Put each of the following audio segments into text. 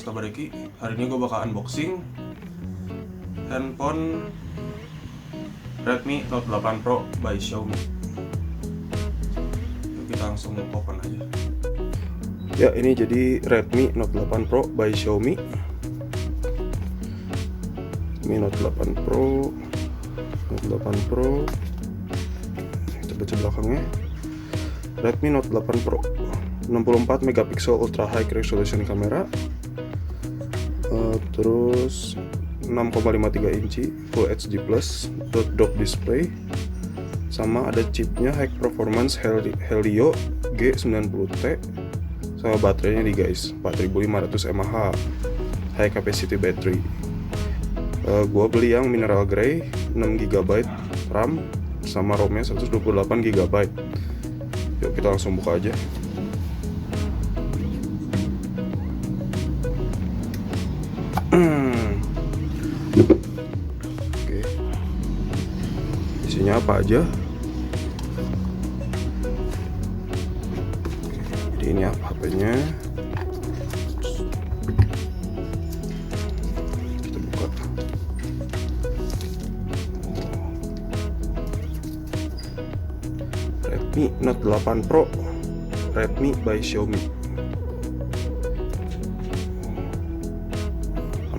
Bareki. Hari ini gue bakal unboxing handphone Redmi Note 8 Pro by Xiaomi. Yuk kita langsung open aja. Ya, ini jadi Redmi Note 8 Pro by Xiaomi. Ini Note 8 Pro. Kita baca belakangnya. Redmi Note 8 Pro, 64 megapiksel ultra high resolution kamera, terus 6,53 inci Full HD Plus dot display, sama ada chipnya high performance Helio G90T, sama baterainya nih guys, 4500 mAh high capacity battery. Gua beli yang mineral grey, 6GB RAM sama ROM-nya 128GB. Yuk kita langsung buka aja. Oke, isinya apa aja? Jadi ini apa HP-nya? Kita buka. Redmi Note 8 Pro, Redmi by Xiaomi.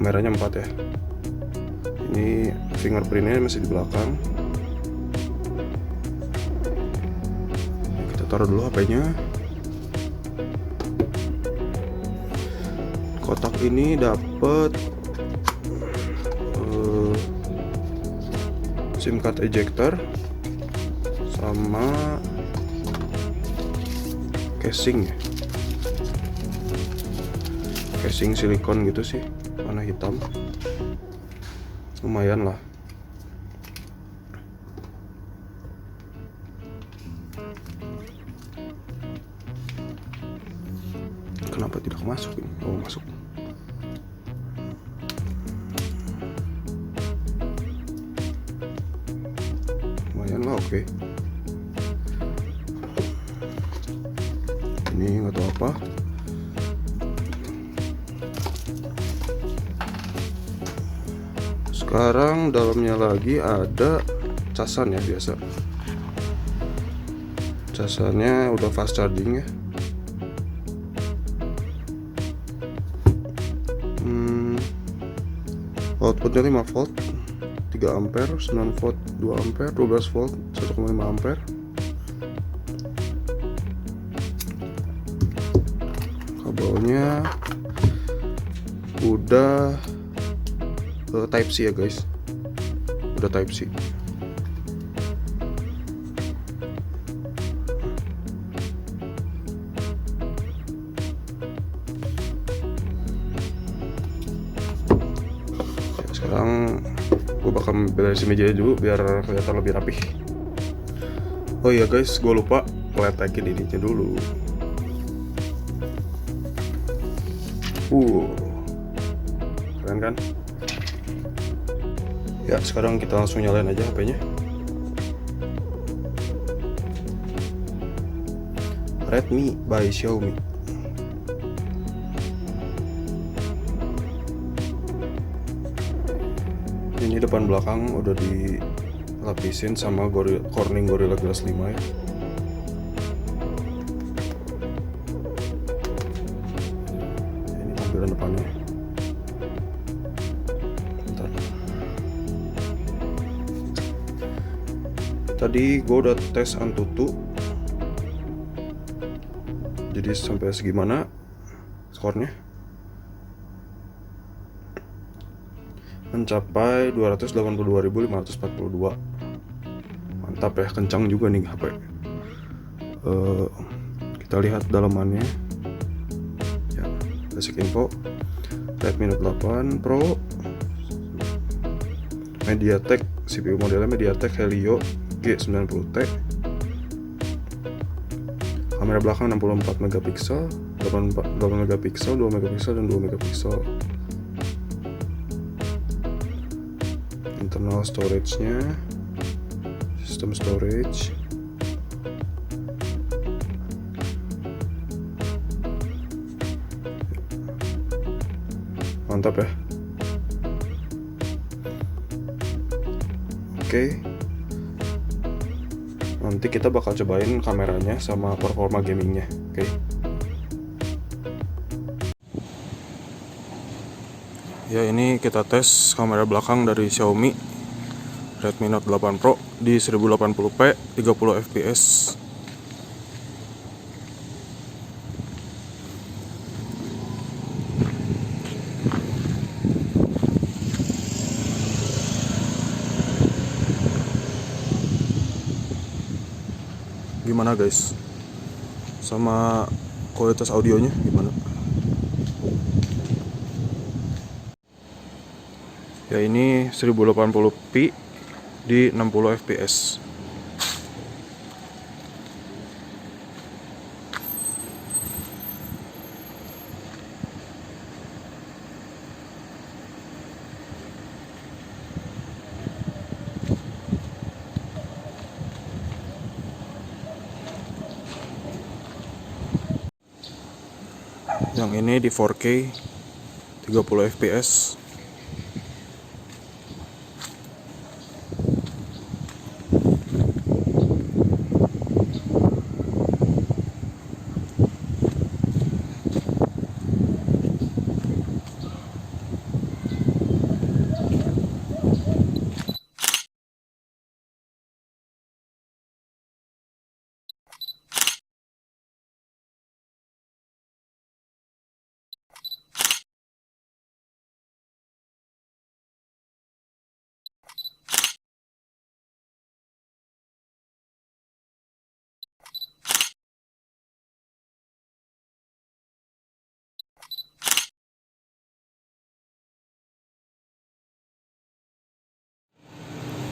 Kameranya 4 ya. Ini fingerprintnya masih di belakang. Kita taruh dulu HP-nya. Kotak ini dapat SIM card ejector sama casing ya. Casing silikon gitu sih, warna hitam. Lumayan lah. Kenapa tidak masuk ini? Oh, masuk. Lumayan lah, oke. Ini nggak tahu apa. Sekarang dalamnya lagi ada casan ya, biasa. Casannya udah fast charging ya. Outputnya 5 volt 3 ampere, 9 volt 2 ampere, 12 volt 1,5 ampere. Kabelnya udah Type C ya guys, udah Type C. Ya, sekarang gue bakal beresin meja dulu biar kelihatan lebih rapih. Oh iya guys, gue lupa ngeletekin ininya dulu. Keren kan? Ya, sekarang kita langsung nyalain aja HP-nya. Redmi by Xiaomi. Ini depan belakang udah dilapisin sama Corning Gorilla Glass 5 ya. Ini tampilan depannya. Tadi gue udah tes Antutu, jadi sampai segimana skornya? Mencapai 282.542. Mantap ya, kencang juga nih HP. Kita lihat dalamannya ya. Basic info: Redmi Note 8 Pro, MediaTek, CPU modelnya MediaTek Helio G90T, kamera belakang 64 megapiksel, 8 megapiksel, 2 megapiksel, dan 2 megapiksel. Internal storage-nya, sistem storage, Mantap ya. Oke, nanti kita bakal cobain kameranya sama performa gamingnya. Oke. Ya, ini kita tes kamera belakang dari Xiaomi Redmi Note 8 Pro di 1080p 30 fps. Gimana guys? Sama kualitas audionya gimana? Ya, ini 1080p di 60 fps. Yang ini di 4K 30 fps.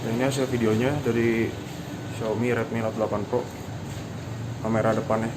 Ini hasil videonya dari Xiaomi Redmi Note 8 Pro, kamera depannya.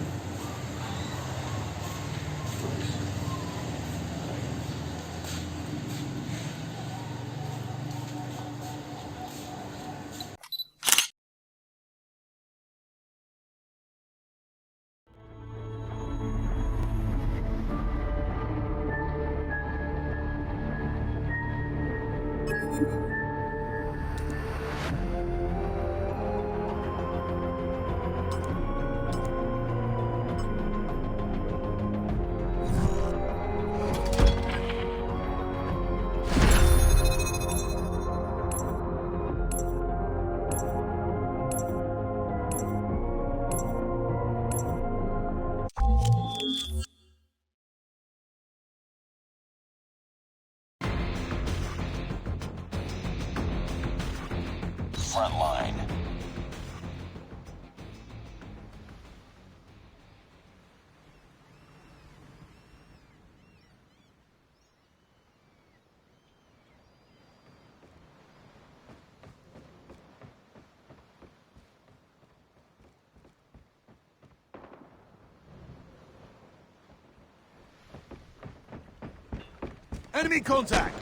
Frontline. Enemy contact!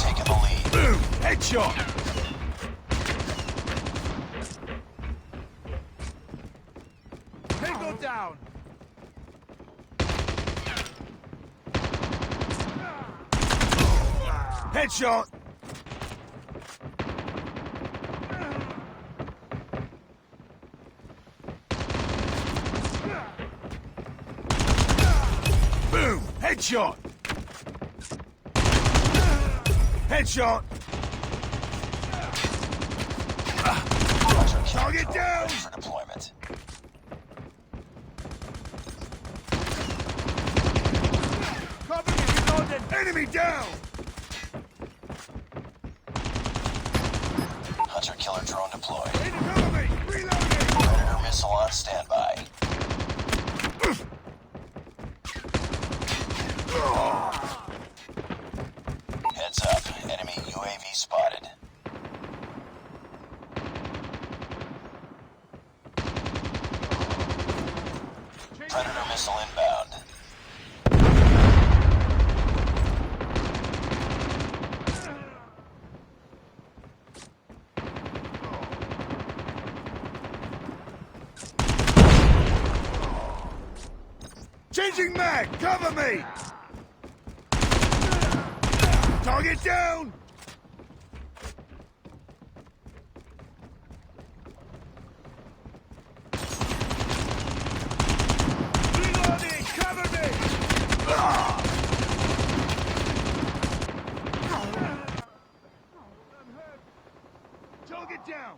Taking the lead. Boom! Headshot! Tango down! Headshot! Boom! Headshot! Headshot! Target down! Ready for deployment. Cover me, reloading! Enemy down! Hunter-killer drone deployed. Enemy! Reloading! Predator missile on standby. missile inbound. Changing mag! Cover me! Target down! Reloading! Cover me! Target down!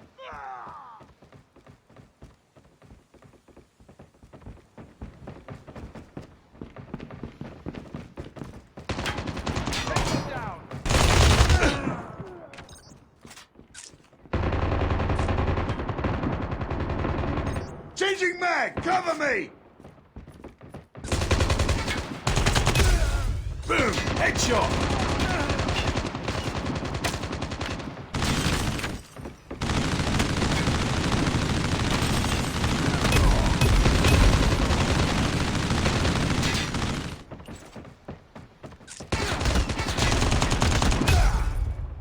Changing mag! Cover me! Boom! Headshot!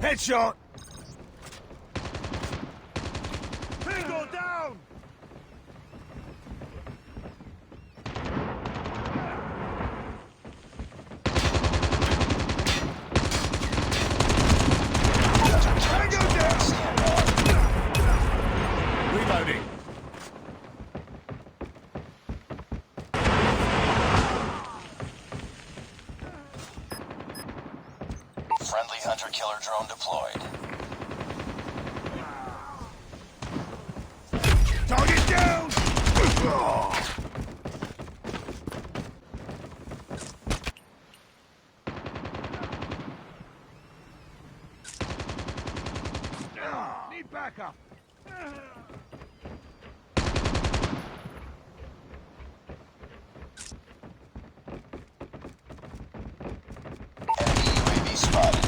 Headshot! Tango down! Tango down! Reloading. Friendly hunter-killer drone deployed. Target down! Need backup! Enemy UAV spotted.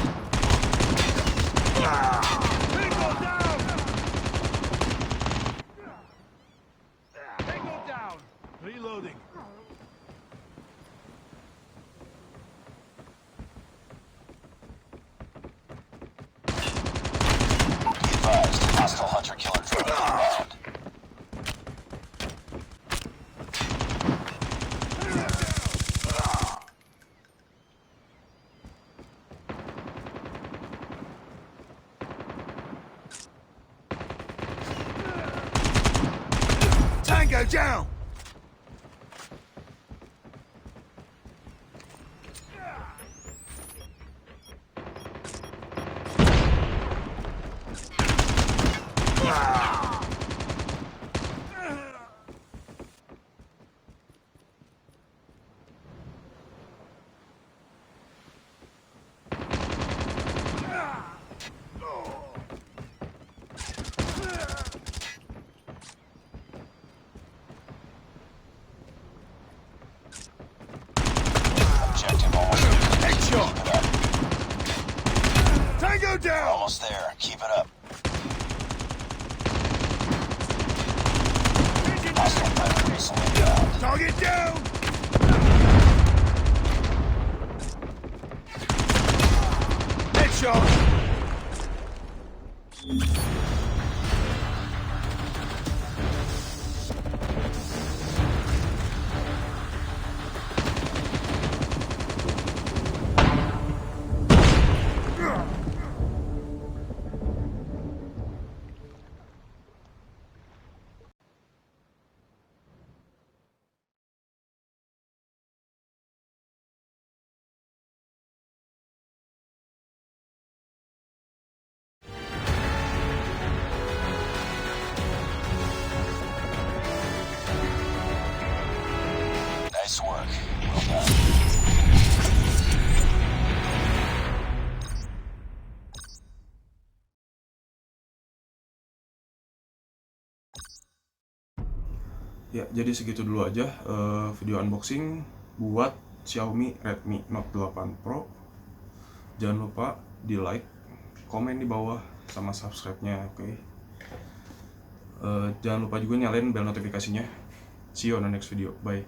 Tango down! Tango down! Reloading. Be advised, hostile hunter-killer drone inbound. Tango down! Objective almost complete. Headshot! Keep it up. Tango down! Almost there. Keep it up. Hostile predator missile inbound. Target down! Headshot! Nice work. Well done. Ya, jadi segitu dulu aja video unboxing buat Xiaomi Redmi Note 8 Pro. Jangan lupa di like, komen di bawah, sama subscribe-nya, oke? Jangan lupa juga nyalain bel notifikasinya. See you on the next video, bye.